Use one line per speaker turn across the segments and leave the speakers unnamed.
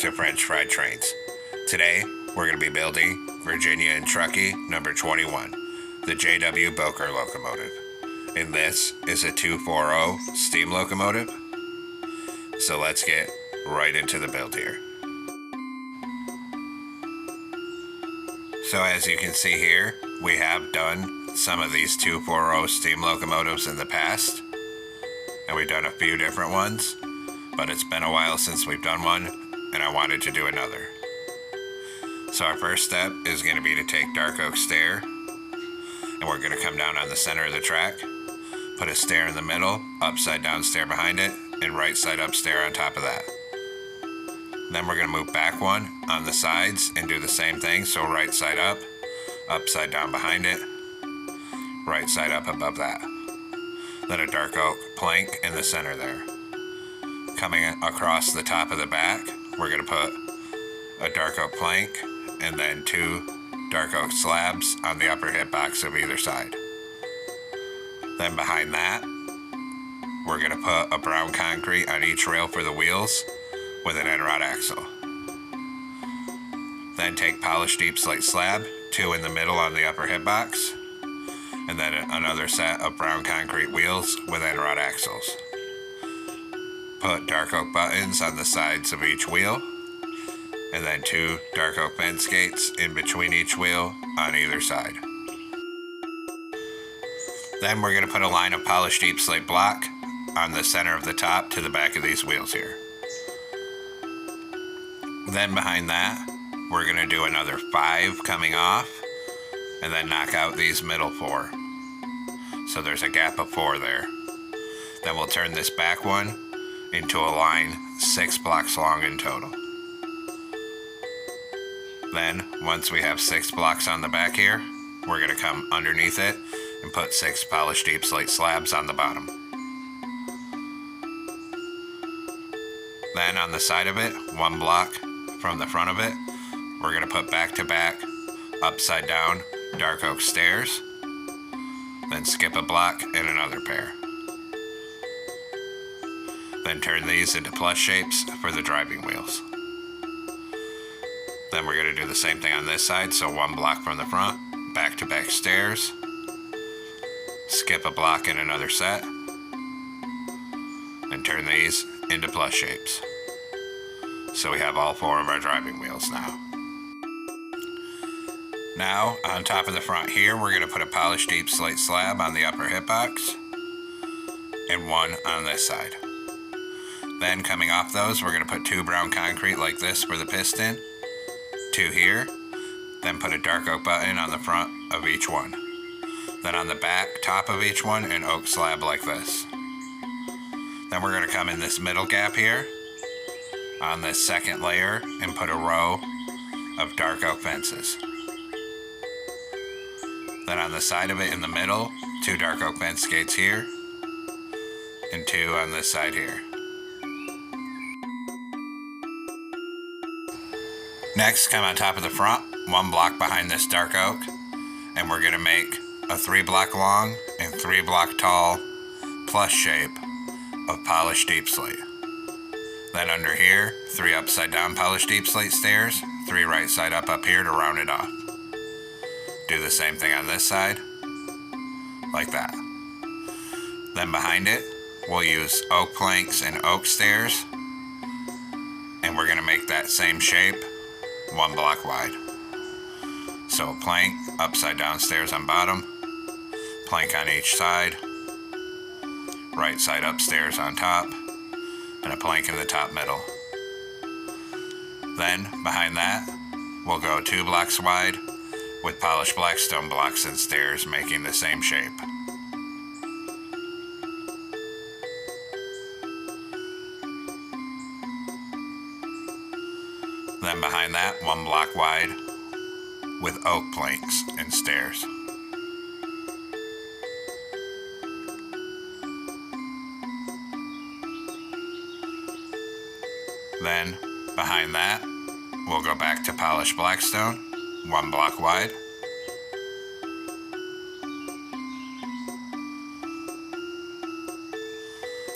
to French fried trains. Today, we're going to be building Virginia and Truckee number 21, the J.W. Bowker Locomotive. And this is a 240 steam locomotive. So let's get right into the build here. So as you can see here, we have done some of these 240 steam locomotives in the past. And we've done a few different ones, but it's been a while since we've done one, and I wanted to do another. So our first step is going to be to take dark oak stair, and we're going to come down on the center of the track, put a stair in the middle, upside down stair behind it, and right side up stair on top of that. Then we're going to move back one on the sides and do the same thing, so right side up, upside down behind it, right side up above that. Then a dark oak plank in the center there. Coming across the top of the back, we're going to put a dark oak plank and then 2 dark oak slabs on the upper hip box of either side. Then behind that, we're going to put a brown concrete on each rail for the wheels with an end rod axle. Then take polished deep slate slab, 2 in the middle on the upper hip box, and then another set of brown concrete wheels with end rod axles. Put dark oak buttons on the sides of each wheel, and then 2 dark oak fence gates in between each wheel on either side. Then we're going to put a line of polished deep slate block on the center of the top to the back of these wheels here. Then behind that, we're going to do another 5 coming off, and then knock out these middle 4. So there's a gap of 4 there. Then we'll turn this back one into a line 6 blocks long in total. Then, once we have 6 blocks on the back here, we're going to come underneath it and put 6 polished deep slate slabs on the bottom. Then on the side of it, 1 block from the front of it, we're going to put back to back, upside down dark oak stairs, then skip a block and another pair. Then turn these into plus shapes for the driving wheels. Then we're going to do the same thing on this side, so 1 block from the front, back to back stairs, skip a block and another set, and turn these into plus shapes. So we have all 4 of our driving wheels now. Now, on top of the front here, we're going to put a polished deep slate slab on the upper hip box, and 1 on this side. Then coming off those, we're going to put 2 brown concrete like this for the piston, 2 here, then put a dark oak button on the front of each one. Then on the back top of each one, an oak slab like this. Then we're going to come in this middle gap here on this second layer and put a row of dark oak fences. Then on the side of it in the middle, 2 dark oak fence gates here, and 2 on this side here. Next, come on top of the front, 1 block behind this dark oak, and we're going to make a 3 block long and 3 block tall plus shape of polished deep slate. Then under here, 3 upside down polished deep slate stairs, 3 right side up here to round it off. Do the same thing on this side, like that. Then behind it, we'll use oak planks and oak stairs, and we're going to make that same shape 1 block wide. So a plank, upside down stairs on bottom, plank on each side, right side upstairs on top, and a plank in the top middle. Then behind that, we'll go 2 blocks wide with polished black stone blocks and stairs making the same shape. Then behind that, 1 block wide with oak planks and stairs. Then behind that, we'll go back to polished blackstone, 1 block wide.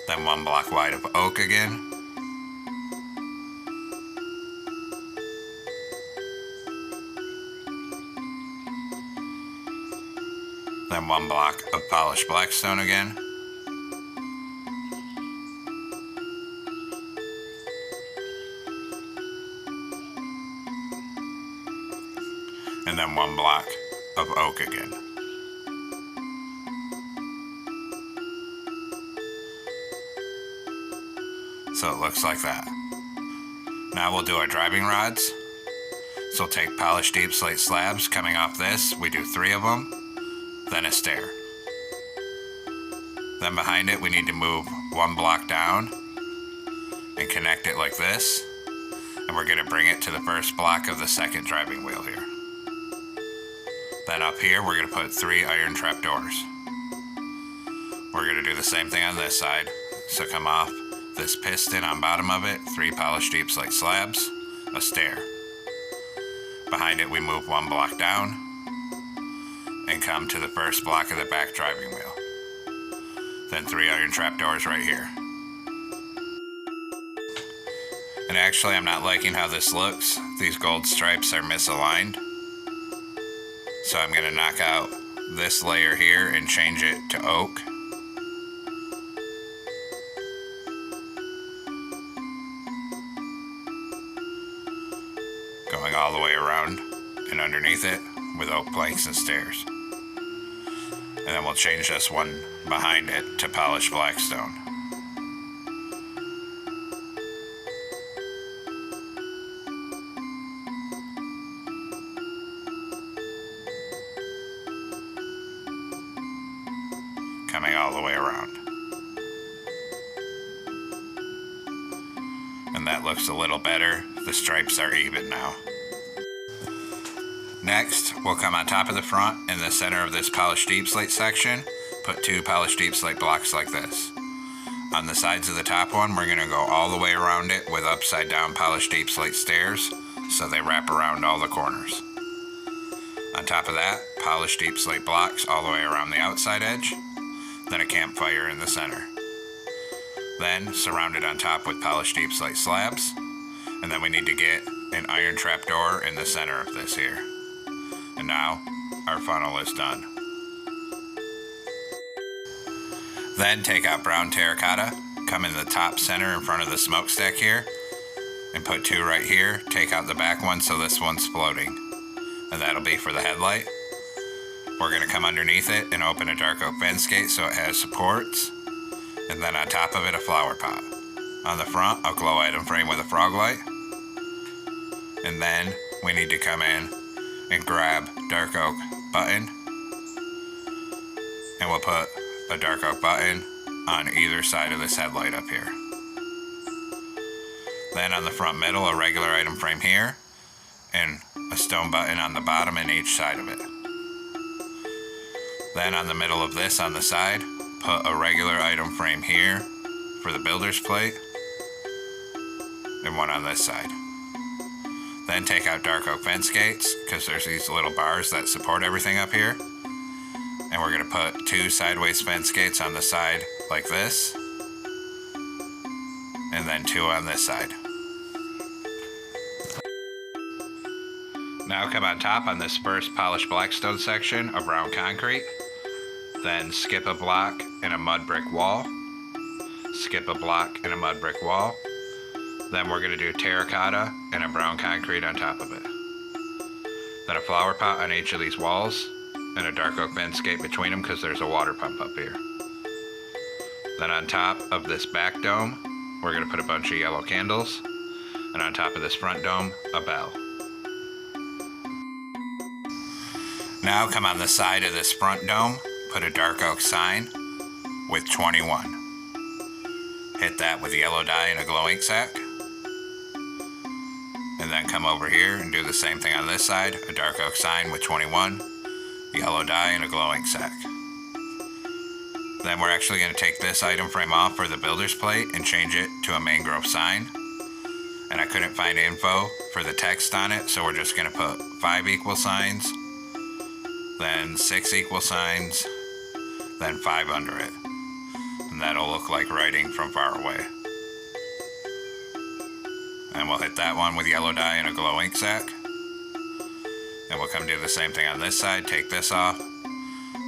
Then 1 block wide of oak again. Then 1 block of polished blackstone again. And then 1 block of oak again. So it looks like that. Now we'll do our driving rods. So we'll take polished deep slate slabs coming off this. We do 3 of them, then a stair. Then behind it we need to move 1 block down and connect it like this. And we're going to bring it to the first block of the second driving wheel here. Then up here we're going to put 3 iron trap doors. We're going to do the same thing on this side. So come off this piston on bottom of it, 3 polished deep slate slabs, a stair. Behind it we move 1 block down and come to the first block of the back driving wheel. Then 3 iron trap doors right here. And actually I'm not liking how this looks. These gold stripes are misaligned. So I'm going to knock out this layer here and change it to oak. Going all the way around and underneath it with oak planks and stairs. And then we'll change this one behind it to polished blackstone. Coming all the way around. And that looks a little better. The stripes are even now. Next, we'll come on top of the front in the center of this polished deep slate section, put 2 polished deep slate blocks like this. On the sides of the top one, we're going to go all the way around it with upside down polished deep slate stairs so they wrap around all the corners. On top of that, polished deep slate blocks all the way around the outside edge, then a campfire in the center. Then surrounded on top with polished deep slate slabs, and then we need to get an iron trap door in the center of this here. And now our funnel is done. Then take out brown terracotta, come in the top center in front of the smokestack here, and put 2 right here. Take out the back one so this one's floating, and that'll be for the headlight. We're going to come underneath it and open a dark oak fence gate so it has supports, and then on top of it a flower pot. On the front, a glow item frame with a frog light. And then we need to come in and grab dark oak button, and we'll put a dark oak button on either side of this headlight up here. Then on the front middle, a regular item frame here, and a stone button on the bottom and each side of it. Then on the middle of this on the side, put a regular item frame here for the builder's plate, and one on this side. Then take out dark oak fence gates, because there's these little bars that support everything up here. And we're going to put 2 sideways fence gates on the side like this, and then 2 on this side. Now come on top on this first polished blackstone section of brown concrete. Then skip a block and a mud brick wall. Skip a block and a mud brick wall. Then we're going to do terracotta and a brown concrete on top of it. Then a flower pot on each of these walls, and a dark oak fence gate between them because there's a water pump up here. Then on top of this back dome, we're going to put a bunch of yellow candles, and on top of this front dome, a bell. Now come on the side of this front dome, put a dark oak sign with 21. Hit that with yellow dye and a glow ink sack. And then come over here and do the same thing on this side, a dark oak sign with 21, yellow dye and a glow ink sack. Then we're actually going to take this item frame off for the builder's plate and change it to a mangrove sign. And I couldn't find info for the text on it, so we're just going to put 5 equal signs, then 6 equal signs, then 5 under it. And that'll look like writing from far away. And we'll hit that one with yellow dye and a glow ink sack. And we'll come do the same thing on this side, take this off,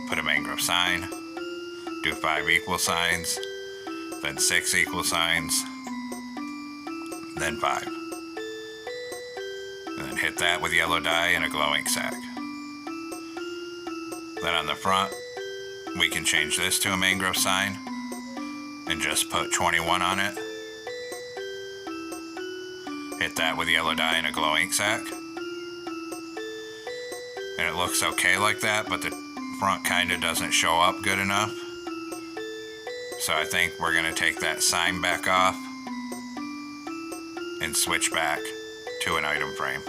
put a mangrove sign, do 5 equal signs, then 6 equal signs, then 5. And then hit that with yellow dye in a glow ink sac. Then on the front, we can change this to a mangrove sign and just put 21 on it. Hit that with yellow dye in a glow ink sac. And it looks okay like that, but the front kind of doesn't show up good enough. So I think we're going to take that sign back off and switch back to an item frame.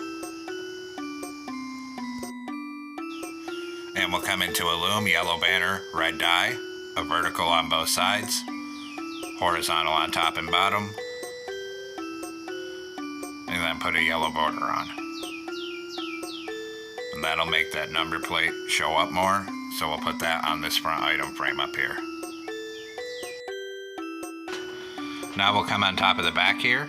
And we'll come into a loom, yellow banner, red dye, a vertical on both sides, horizontal on top and bottom, and then put a yellow border on. And that'll make that number plate show up more, so we'll put that on this front item frame up here. Now we'll come on top of the back here,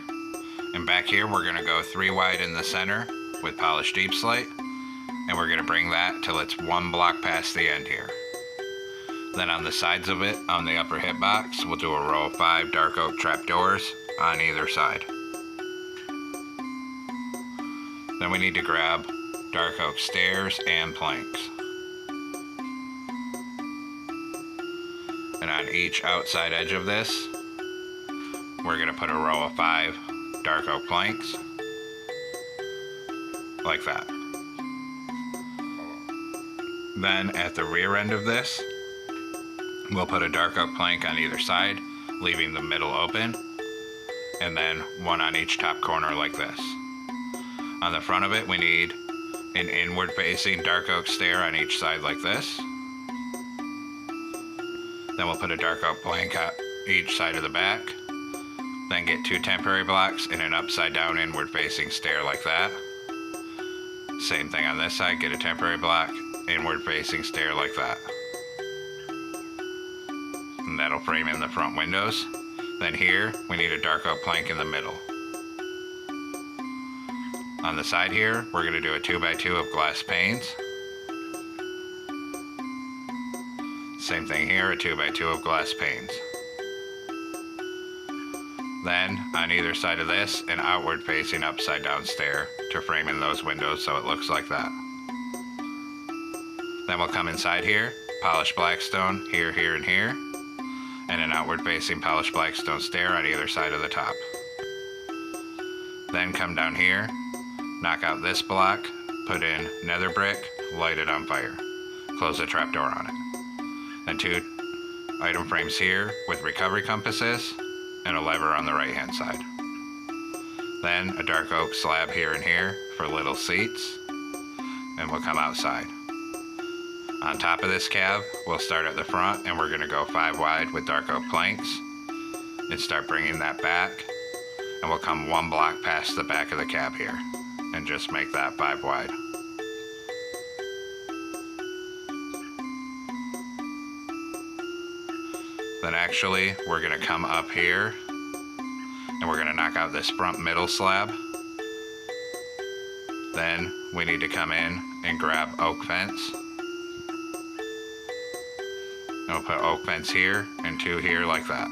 and back here we're going to go 3 wide in the center with polished deep slate, and we're going to bring that till it's 1 block past the end here. Then on the sides of it, on the upper hip box, we'll do a row of 5 dark oak trapdoors on either side. Then we need to grab dark oak stairs and planks. And on each outside edge of this, we're going to put a row of 5 dark oak planks, like that. Then at the rear end of this, we'll put a dark oak plank on either side, leaving the middle open, and then 1 on each top corner like this. On the front of it, we need an inward facing dark oak stair on each side like this. Then we'll put a dark oak plank on each side of the back. Then get 2 temporary blocks and an upside down inward facing stair like that. Same thing on this side, get a temporary block, inward facing stair like that. And that'll frame in the front windows. Then here, we need a dark oak plank in the middle. On the side here, we're going to do a 2x2 of glass panes. Same thing here, a 2x2 of glass panes. Then, on either side of this, an outward facing upside down stair to frame in those windows so it looks like that. Then we'll come inside here, polished blackstone here, here, and here, and an outward facing polished blackstone stair on either side of the top. Then come down here, knock out this block, put in nether brick, light it on fire, close the trapdoor on it. Then 2 item frames here with recovery compasses and a lever on the right hand side. Then a dark oak slab here and here for little seats, and we'll come outside. On top of this cab, we'll start at the front and we're going to go 5 wide with dark oak planks and start bringing that back, and we'll come 1 block past the back of the cab here and just make that 5 wide. Then actually, we're going to come up here and we're going to knock out this front middle slab. Then we need to come in and grab oak fence. And we'll put oak fence here and 2 here like that.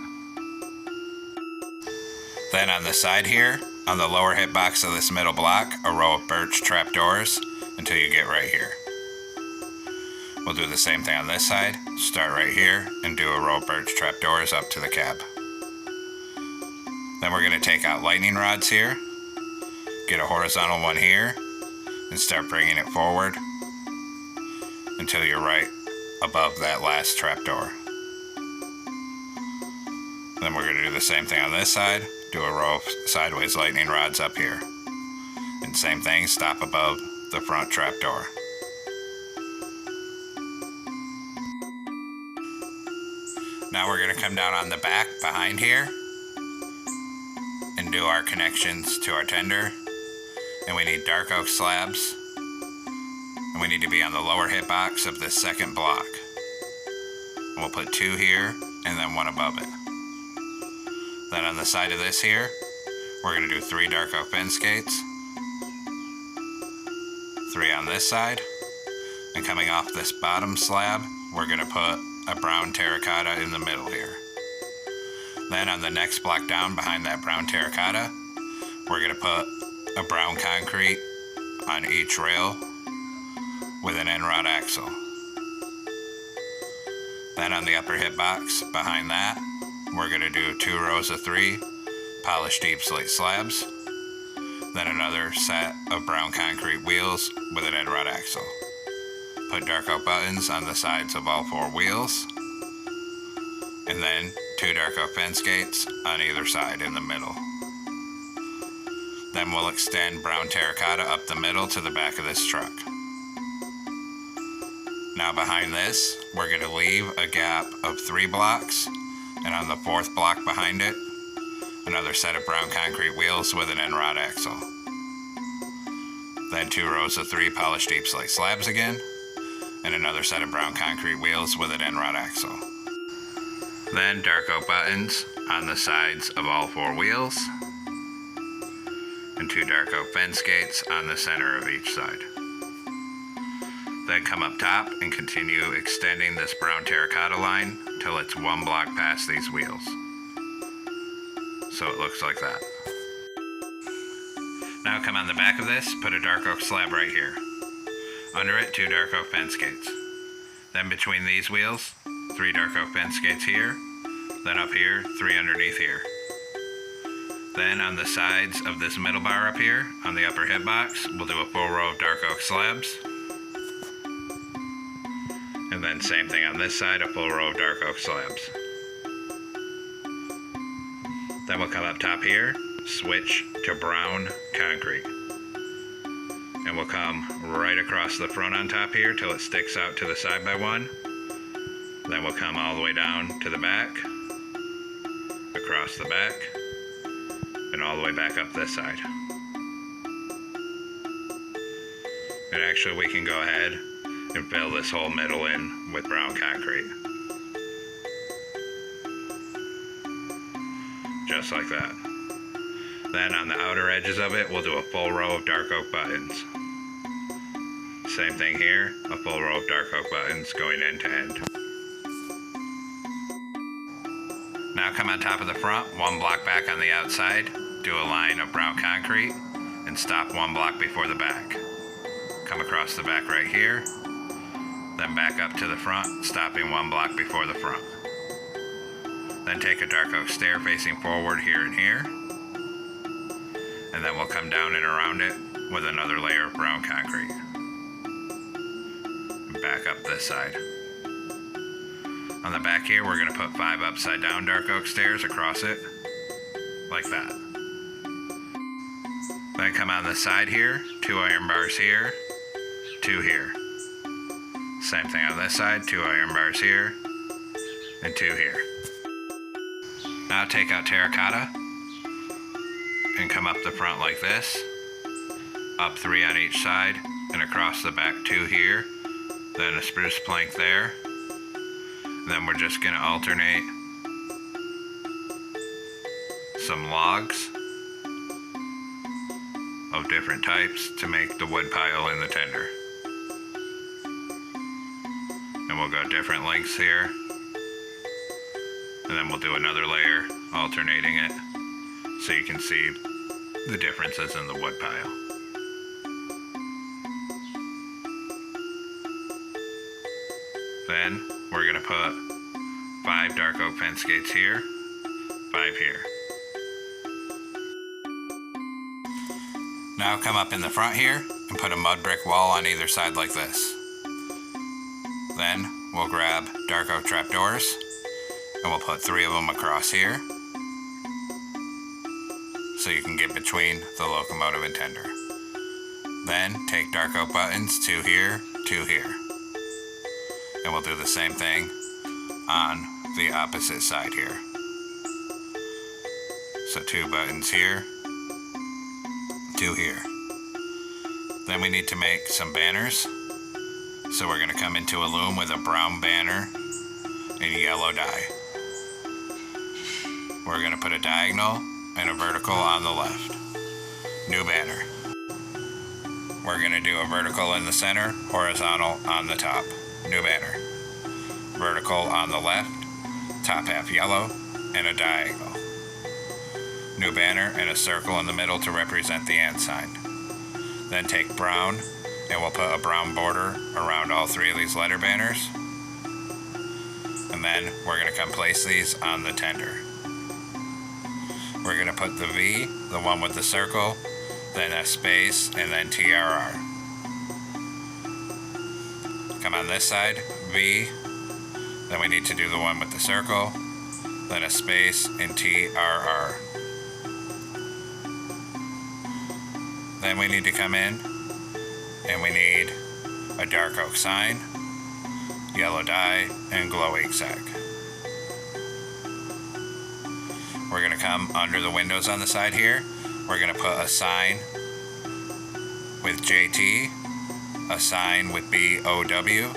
Then on the side here, on the lower hip box of this middle block, a row of birch trapdoors until you get right here. We'll do the same thing on this side, start right here and do a row of birch trapdoors up to the cab. Then we're going to take out lightning rods here, get a horizontal one here, and start bringing it forward until you're right above that last trapdoor. Then we're going to do the same thing on this side, do a row of sideways lightning rods up here. And same thing, stop above the front trapdoor. Now we're going to come down on the back behind here and do our connections to our tender. And we need dark oak slabs. And we need to be on the lower hip box of this second block. And we'll put 2 here and then 1 above it. Then on the side of this here, we're going to do 3 dark oak fence gates, 3 on this side, and coming off this bottom slab, we're going to put a brown terracotta in the middle here. Then on the next block down behind that brown terracotta, we're going to put a brown concrete on each rail with an end rod axle. Then on the upper hitbox behind that, we're going to do 2 rows of 3 polished deep slate slabs. Then another set of brown concrete wheels with an end rod axle. Put dark oak buttons on the sides of all 4 wheels. And then 2 dark oak fence gates on either side in the middle. Then we'll extend brown terracotta up the middle to the back of this truck. Now behind this, we're going to leave a gap of 3 blocks, and on the 4th block behind it, another set of brown concrete wheels with an end rod axle. Then 2 rows of 3 polished deep slate slabs again, and another set of brown concrete wheels with an end rod axle. Then dark oak buttons on the sides of all 4 wheels, and 2 dark oak fence gates on the center of each side. Then come up top and continue extending this brown terracotta line till it's 1 block past these wheels. So it looks like that. Now come on the back of this, put a dark oak slab right here. Under it, 2 dark oak fence gates. Then between these wheels, 3 dark oak fence gates here. Then up here, 3 underneath here. Then on the sides of this middle bar up here, on the upper hitbox, we'll do a full row of dark oak slabs. And then same thing on this side, a full row of dark oak slabs. Then we'll come up top here, switch to brown concrete. And we'll come right across the front on top here till it sticks out to the side by 1. Then we'll come all the way down to the back, across the back, and all the way back up this side. And actually we can go ahead and fill this whole middle in with brown concrete. Just like that. Then on the outer edges of it, we'll do a full row of dark oak buttons. Same thing here, a full row of dark oak buttons going end to end. Now come on top of the front, 1 block back on the outside, do a line of brown concrete, and stop 1 block before the back. Come across the back right here, then back up to the front, stopping 1 block before the front. Then take a dark oak stair facing forward here and here, and then we'll come down and around it with another layer of brown concrete. And back up this side. On the back here, we're going to put 5 upside down dark oak stairs across it, like that. Then come on the side here, 2 iron bars here, 2 here. Same thing on this side, 2 iron bars here, and 2 here. Now take out terracotta, and come up the front like this, up 3 on each side, and across the back 2 here, then a spruce plank there. Then we're just going to alternate some logs of different types to make the wood pile in the tender. And we'll go different lengths here. And then we'll do another layer, alternating it, so you can see the differences in the wood pile. Then we're going to put 5 dark oak fence gates here, 5 here. Now come up in the front here and put a mud brick wall on either side like this. Then we'll grab dark oak trapdoors and we'll put 3 of them across here so you can get between the locomotive and tender. Then take dark oak buttons, 2 here, 2 here. And we'll do the same thing on the opposite side here. So 2 buttons here, 2 here. Then we need to make some banners. So we're going to come into a loom with a brown banner and yellow dye. We're going to put a diagonal and a vertical on the left. New banner. We're going to do a vertical in the center, horizontal on the top. New banner. vertical on the left, top half yellow, and a diagonal. New banner and a circle in the middle to represent the and sign. Then take brown, and we'll put a brown border around all three of these letter banners. And then we're going to come place these on the tender. We're going to put the V, the one with the circle, then a space, and then TRR. Come on this side, V, then we need to do the one with the circle, then a space, and TRR. Then we need to come in, and we need a dark oak sign, yellow dye, and glow ink sack. We're going to come under the windows on the side here. We're going to put a sign with JT, a sign with BOW,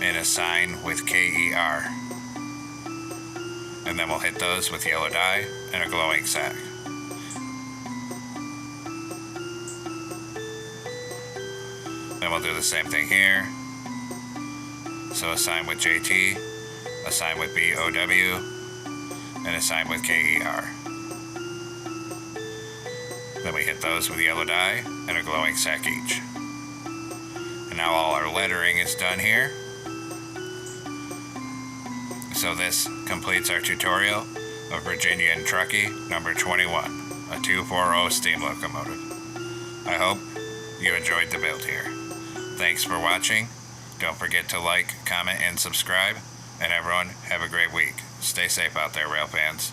and a sign with KER. And then we'll hit those with yellow dye and a glow ink sack. Then we'll do the same thing here. So a sign with JT, a sign with BOW, and a sign with KER. Then we hit those with yellow dye and a glowing sack each. And now all our lettering is done here. So this completes our tutorial of Virginia and Truckee number 21, a 240 steam locomotive. I hope you enjoyed the build here. Thanks for watching. Don't forget to like, comment, and subscribe. And everyone, have a great week. Stay safe out there, rail fans.